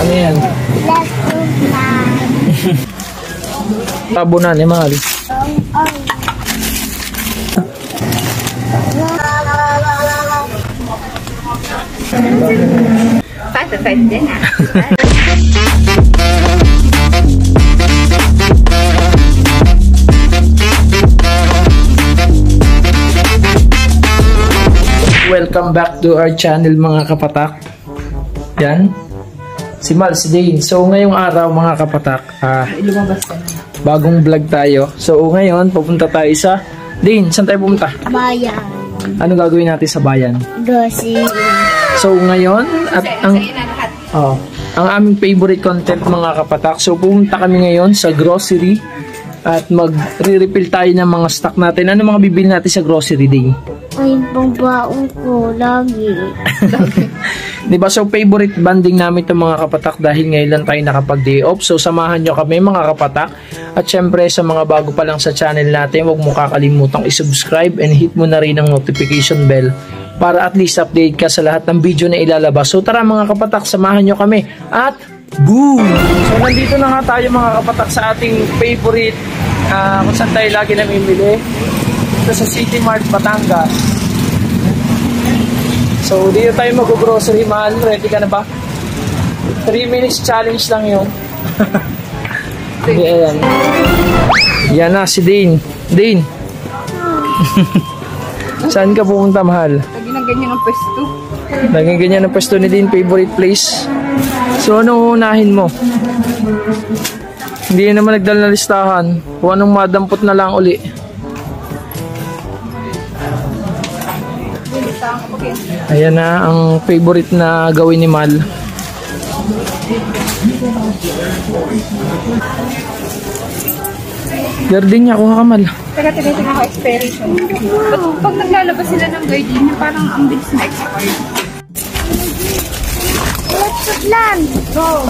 Ano yan? Tabunan eh, mahal. Welcome back to our channel mga kapatak. Yan. Si Mal, si Dane. So ngayong araw mga kapatak, bagong vlog tayo. So ngayon, pupunta tayo sa Dane, saan tayo pupunta? Bayan. Ano gagawin natin sa bayan? Grocery. So ngayon, at ang aming favorite content mga kapatak. So pupunta kami ngayon sa grocery at mag-re-refill tayo ng mga stock natin. Ano mga bibili natin sa grocery day? Ay, pangbaon ko lagi. Diba? So favorite banding namin itong mga kapatak dahil ngayon lang tayo nakapag-day off. So samahan nyo kami mga kapatak. At syempre sa mga bago pa lang sa channel natin, huwag mo kakalimutang i-subscribe and hit mo na rin ang notification bell para at least update ka sa lahat ng video na ilalabas. So tara mga kapatak, samahan nyo kami at boom! So nandito na nga tayo mga kapatak sa ating favorite kung saan tayo lagi namimili. Ito sa City Mart, Batangas. So dito tayo mag-grocery, Mahal. Ready ka na ba? 3 minutes challenge lang yun. Ayan. Yan na si Dane. Dane. Saan ka pupunta, Mahal? Lagi na ganyan ang pwesto. Lagi ganyan ang pwesto ni Dane. Favorite place. So anong unahin mo? Hindi naman nagdala na listahan. Kung anong madampot na lang uli. Ayan na ang favorite na gawin ni Mal. Gardenia, kuha ka, Mal. Teka ako expiration. Pag naglalabas sila ng gardenia, parang ang bilis na expired. Laptop lang.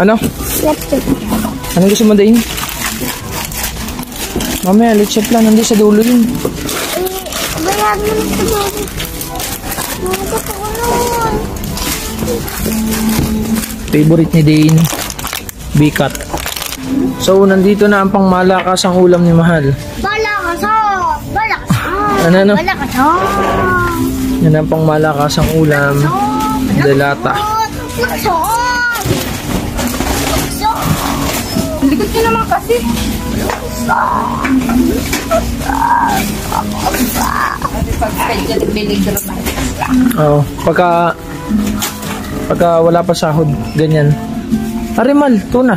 Ano? Laptop. Anong gusto mo dahin? Mamaya, let's shop lang. Nandun sa dulo yun. Bayad mo na sa dulo. Favorite ni Dane, bikat. So nandito na ang pangmalakasang ulam ni Mahal. Balakasong! Balakasong! Ano? Balakasong! Yan ang pangmalakasang ulam. Delata. Ang likod nyo naman kasi. Oo, pagka wala pa sahod, ganyan. Arimal, tuna.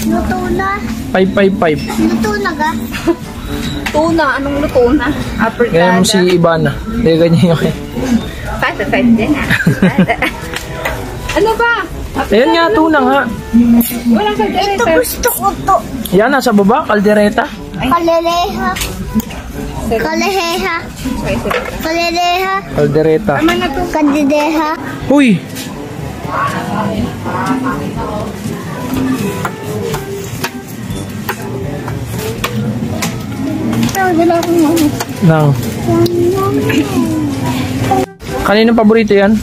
Luto na. 555. Luto na ka? Tuna, anong luto na? Ganyan mo si Ibana. Hindi, ganyan yung Ano ba? ayan nga, tuna nga. Walang kaldereta. Ito gusto ko to. Yan, nasa baba, kaldereta. Kaleleha. Kaleheha. Kaleleha. Kaldereta. Tama na to. Kandideha. Huy! Wala akong ano. Nang. Kaninong paborito yan?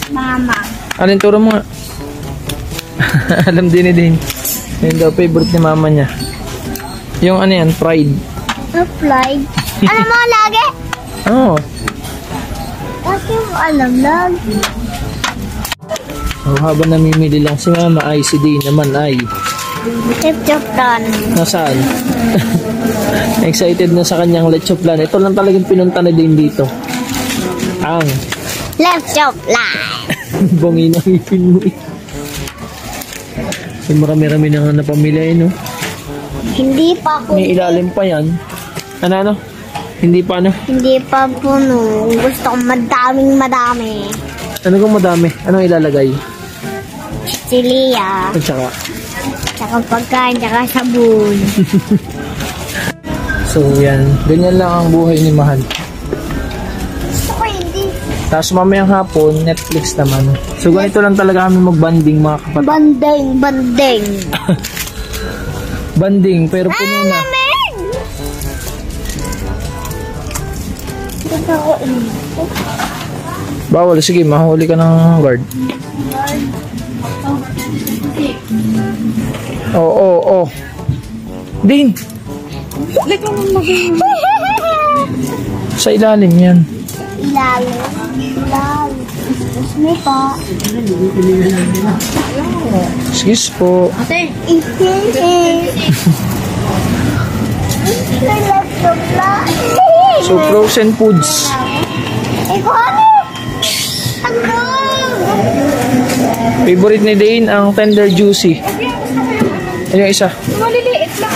Mama. Alin, turo mo nga. Alam din ni Dane. Yan daw, favorite ni mama niya. Yung ano yan, fried. Applied. Alam mo lagi? Oo. Kasi mo alam lagi. Oh, habang namimili lang si mama ay si Dane naman ay Chip-chop dan. nasaan? Excited na sa kanyang leche plan. Ito lang talagang pinunta na din dito. Ang Left chop line. bangi na ngipin mo eh. So, marami-rami na nga napamilya eh, no? Hindi pa ako. May ilalim pa yan. Ano? Hindi pa ano? Hindi pa puno. Gusto kong madaming. Ano kung madami? Anong ilalagay? Silia. At saka? Tsaka pagkain, tsaka sabon. So yan. Ganyan lang ang buhay ni Mahal. Gusto ko hindi. Tapos mamayang hapon, Netflix naman. So ganito lang talaga kami mag-banding mga kapatid. Banding. Banding, pero puno na. Lamig! Gusto ko Bawal, sige, mahuli ka ng guard. Oo. Din, Like mo mag- sa ilalim yan. Ilalim. Excuse me po. Excuse po. Ate, So, frozen foods. Favorite ni Dane ang tender juicy. Ayun yung isa. maliliit lang.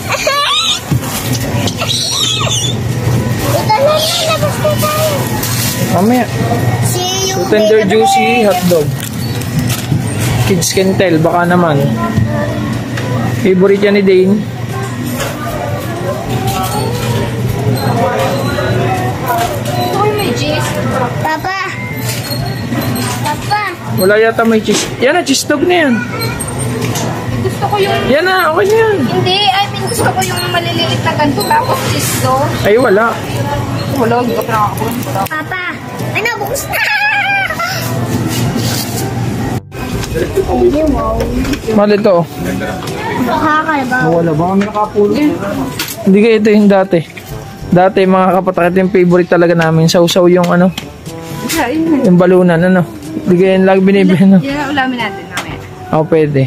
Ayoko. Ito na yung labas ko tayo. Mamaya. See So, you tender later. juicy hotdog. Kids can tell, baka naman. Favorite yan ni Dane. Ito yung may cheese. Papa. Wala yata may cheese. Yan na, cheese dog na yan. Gusto ko yung... Yan na, okay na yan. Hindi, I mean gusto ko yung maliliit na ganito tapos cheese do. Ay, wala. Wala, hindi ko pinakakuha. Papa. Ano, bukas na. Mahal ito. Nakakalabaw. Wala ba kami nakapulo? Hindi ka ito yung dati. Dati mga kapatak, ito yung favorite talaga namin. Sausaw yung ano, yung balunan, ano. Hindi ka yung lagi binibili, no? Yan, ulamin natin namin. Oo, pwede.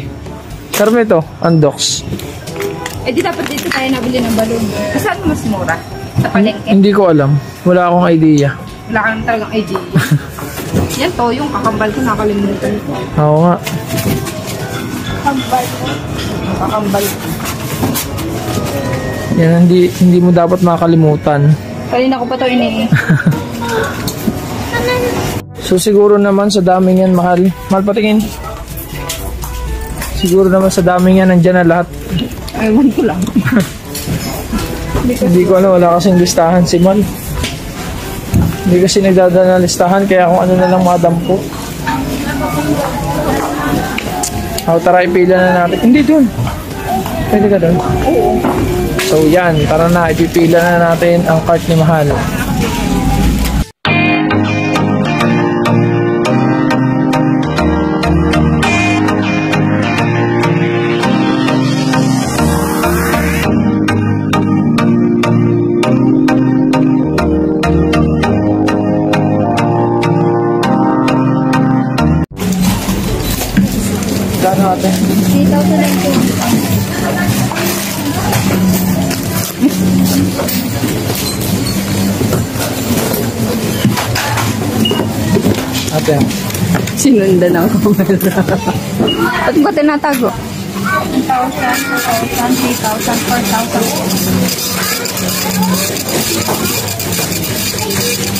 Sarap ito, undox. Eh di dapat dito tayo nabili ng balon. Saan mas mura? Sa palengke? Hindi ko alam. Wala akong idea. Wala ka naman talagang idea. Yan to, yung kakambal ko nakalimutan ko. Oo nga. Kakambal ko. Yan, hindi mo dapat makalimutan. Kanina ko pa to ini. So siguro naman sa daming yan, mahal. Mahal patingin. Siguro naman sa daming yan, nandyan na lahat. Ewan ko lang. Hindi ko alam, wala kasing listahan si Mal. Hindi kasi nagdadala ng listahan, kaya kung ano na lang madampo. Tara, ipila na natin. Hindi dun. Pwede ka dun? Oo. So yan, tara na, ipipila na natin ang cart ni Mahal. Gano'n ate? 3,000 Ate. Sinundan ang camera. At ba tinatago? 1,000, 2,000, 3,000, 4,000.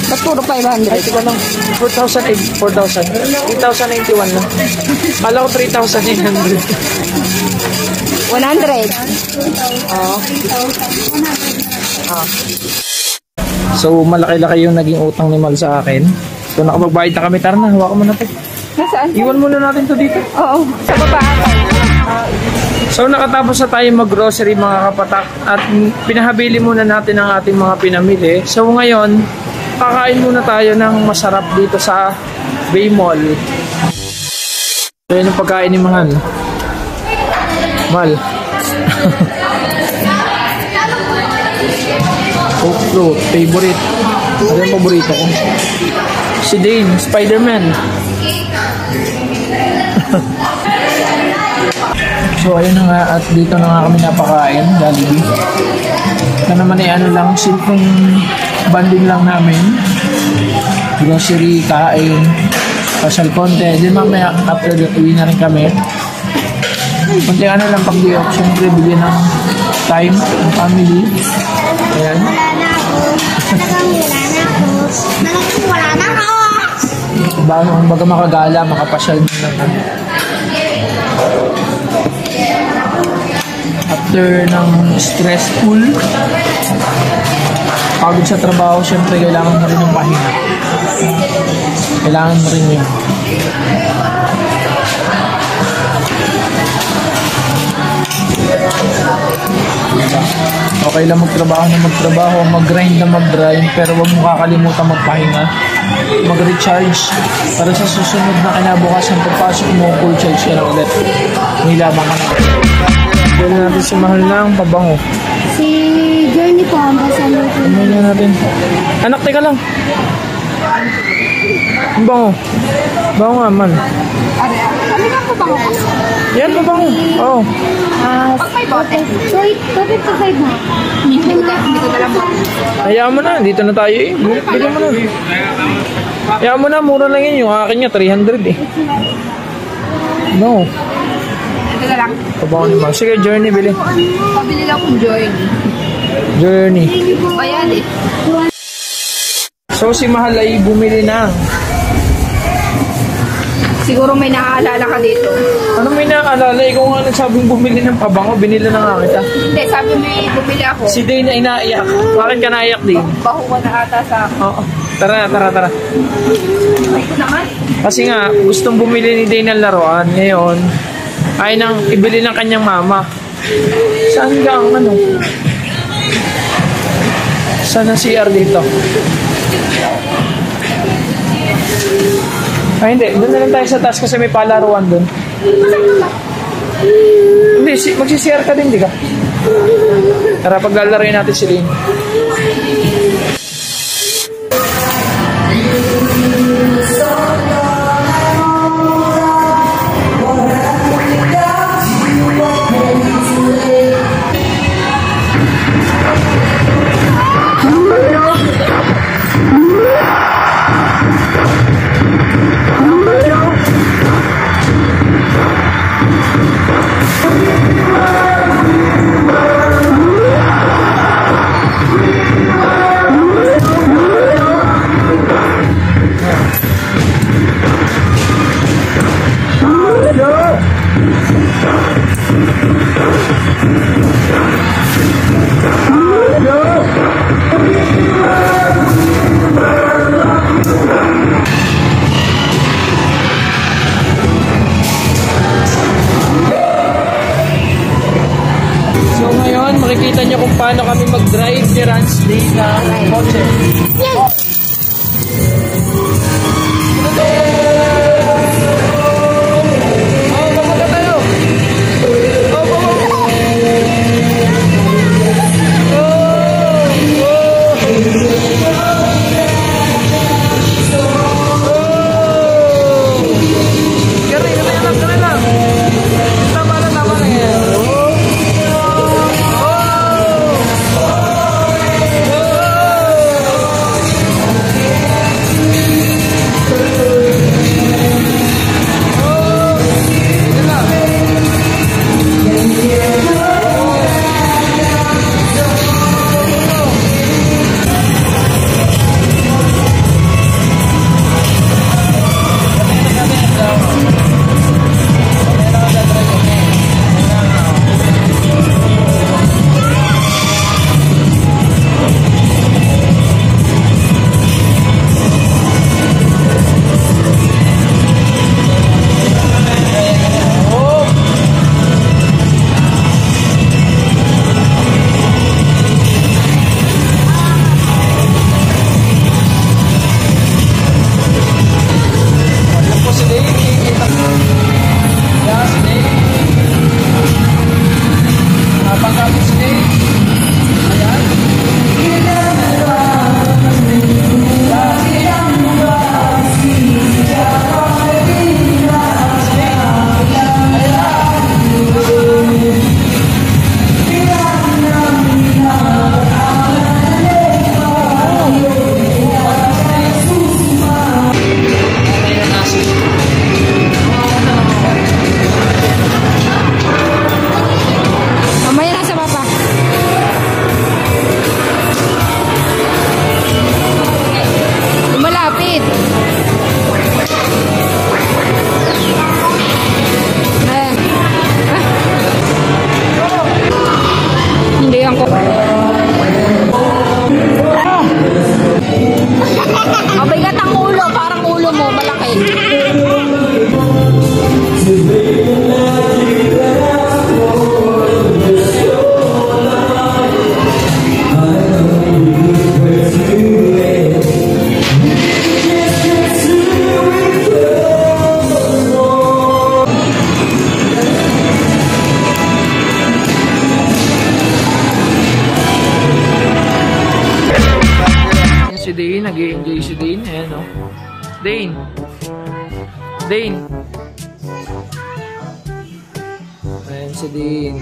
Ba't puro 500? Ay, ito ka lang. 4,008. 4,000. 3,091 lang. Kala ko 3,800. 100. Oo. So, malaki-laki yung naging utang ni Mal sa akin. So, nakapagbayad na kami. Tara na, hawakan mo na ito. Nasaan? Iwan muna natin to dito. Oo, sa baba ako. So, nakatapos na tayo mag-grocery mga kapatak. At pinahabili muna natin ang ating mga pinamili. So, ngayon, kakain muna tayo ng masarap dito sa Bay Mall. So, yun ang pagkain ni Mahal. Mal. Coke fruit, favorite. Ano yung paborito ko? Si Dane, Spider-Man. So ayun na nga, at dito na nga kami napakain, Jollibee. Ito naman ay ano lang, simpleng banding lang namin. Grocery, kain, pasal konti. Then mamaya, after that, uwi na rin kami. Kunti ano lang pag-day off, syempre bigyan ng time ng family. Ayan. Wala na ako. Talagang wala na ako. Baga makagala, makapasyal mo lang kami. After ng stressful, pagod sa trabaho, syempre kailangan mo rin ng pahinga. Kailangan mo rin yun. Diba? Okay lang magtrabaho na magtrabaho, mag-grind na mag-grind, pero huwag mo kakalimutan magpahinga, mag-recharge, para sa susunod na kinabukasan pagpasok mo, full charge ka na ulit. May lamang ka na. Dahil natin si Mahal ng pabango. Si Journey po ang kasama ko. Ano na natin? Anak, teka lang. Ang bango. Bango nga man. Ano nga po ba ako? Yan, pabango. Oo. Pag may bote. So, 255 na. Hindi ko dalam ba? Hayaan mo na, dito na tayo eh. Bili mo na. Hayaan mo na, mura lang yun. Yung akin niya, 300 eh. No. Ito na lang. Pabango ni Mahal. Sige, Journey, bili. Pabili lang kong Journey. Journey. Bayan eh. So, si Mahal ay bumili na. Siguro may naaalala ka dito. Ano may naaalala? Ikaw nga nagsabing bumili ng pabango, binili na nga kita. Hindi, sabi may bumili ako. Si Day na inaiyak. Bakit ka naiyak, Day? Baho ko na ata sa akin. Oo. Tara. Ay ko naman. Kasi nga, gustong bumili ni Day ng laruan. Ngayon, ay nang ibili ng kanyang mama. Saan ka ang ano? Saan ang CR dito? Ay, hindi. Doon na lang tayo sa taas kasi may palaruan doon. Hindi, magsisiyar ka din, di ka? Tara, paglalaroin natin si Lynn. So ngayon, makikita nyo kung paano kami mag-drive ni Rans Day na kotse. Dane, nag-i-enjoy si Dane. Ayan, no? Dane. Dane. Ayan si Dane.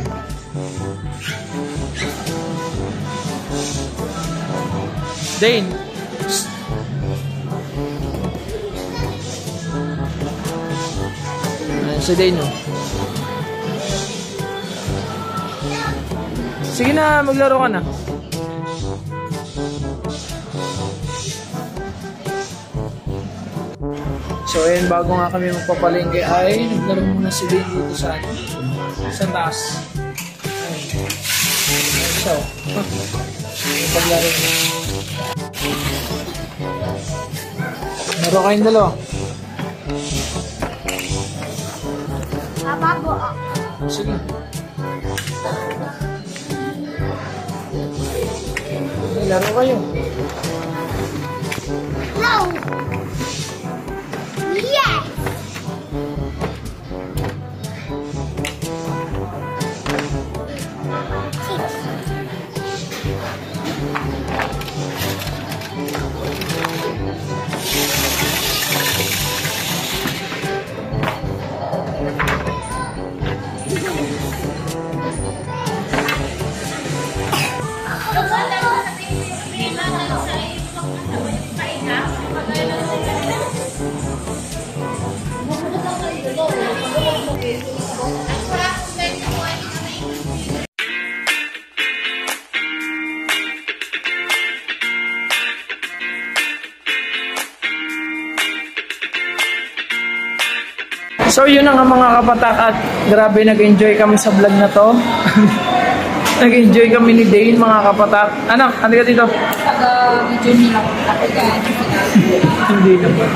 Dane. Psst. Ayan si Dane, no? Sige na, maglaro ka na. So, ayun, bago nga kami magpapalengke ay naglaro muna si Dane dito sa taas. Ayun. So, paglaro niya. Laro kayong dalawa. Ababo. Sige. Laro kayo. No. Yes. So yun na nga mga kapatak at grabe nag-enjoy kami sa vlog na to. Nag-enjoy kami ni Dane mga kapatak. Anak, ano ka dito? Taga-video nila ako. Hindi naman.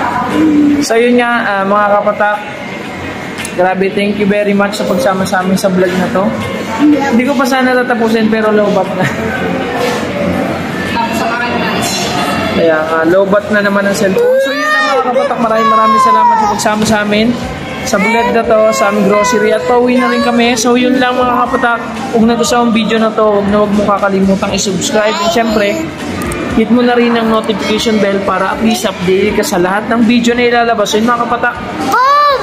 So yun nga mga kapatak. Grabe, thank you very much sa pagsama sa amin sa vlog na to. Hindi ko pa sana tatapusin pero low-bat na. Tapos sa mga guys. Kaya low-bat na naman ang cellphone. So yun na mga kapatak. Maraming salamat sa pagsama sa amin sa vlog na to, sa aming grocery at pauwi na rin kami. So yun lang mga kapatak, kung nagustuhan ang video na to, huwag mo kakalimutang i-subscribe and syempre hit mo na rin ang notification bell para at least update ka sa lahat ng video na ilalabas. So yun mga kapatak, Boom!